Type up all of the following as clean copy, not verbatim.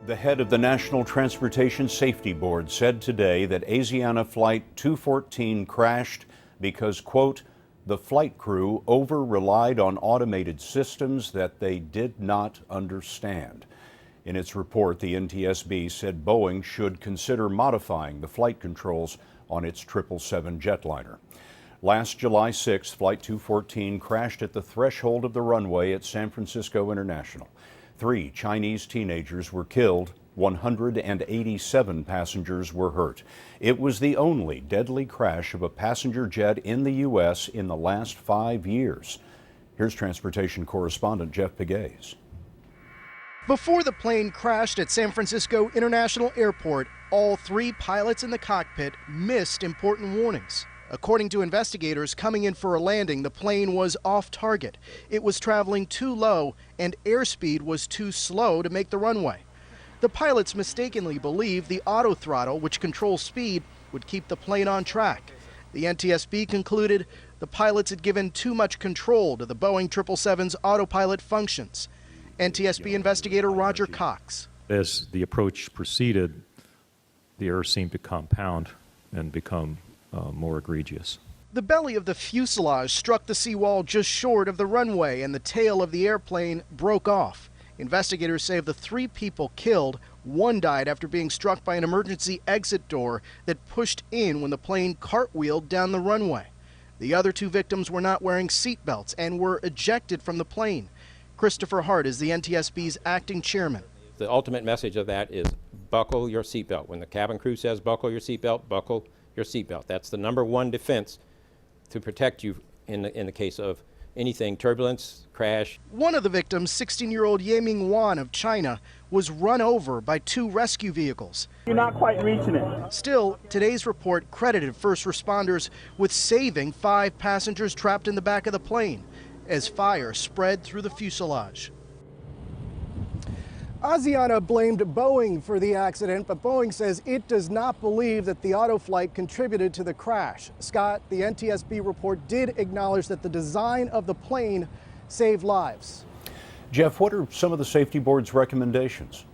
The head of the National Transportation Safety Board said today that Asiana Flight 214 crashed because, quote, the flight crew over-relied on automated systems that they did not understand. In its report, the NTSB said Boeing should consider modifying the flight controls on its 777 jetliner. Last July 6th, Flight 214 crashed at the threshold of the runway at San Francisco International. 3 Chinese teenagers were killed, 187 passengers were hurt. It was the only deadly crash of a passenger jet in the U.S. in the last 5 years. Here's transportation correspondent Jeff Pegues. Before the plane crashed at San Francisco International Airport, all 3 pilots in the cockpit missed important warnings. According to investigators coming in for a landing, the plane was off target. It was traveling too low and airspeed was too slow to make the runway. The pilots mistakenly believed the auto throttle, which controls speed, would keep the plane on track. The NTSB concluded the pilots had given too much control to the Boeing 777's autopilot functions. NTSB investigator Roger Cox. As the approach proceeded, the error seemed to compound and become more egregious. The belly of the fuselage struck the seawall just short of the runway and the tail of the airplane broke off. Investigators say of the 3 people killed, 1 died after being struck by an emergency exit door that pushed in when the plane cartwheeled down the runway. The other 2 victims were not wearing seatbelts and were ejected from the plane. Christopher Hart is the NTSB's acting chairman. The ultimate message of that is buckle your seatbelt. When the cabin crew says buckle your seatbelt, buckle your seatbelt. That's the #1 defense to protect you in the case of anything, turbulence, crash. One of the victims, 16-year-old Yiming Wan of China, was run over by 2 rescue vehicles. You're not quite reaching it. Still, today's report credited first responders with saving 5 passengers trapped in the back of the plane as fire spread through the fuselage. Asiana blamed Boeing for the accident, but Boeing says it does not believe that the auto flight contributed to the crash. Scott, the NTSB report did acknowledge that the design of the plane saved lives. Jeff, what are some of the safety board's recommendations?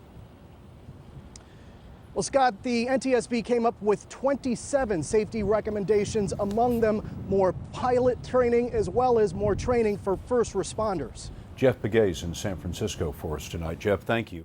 Well, Scott, the NTSB came up with 27 safety recommendations, among them more pilot training as well as more training for first responders. Jeff Pegues in San Francisco for us tonight. Jeff, thank you.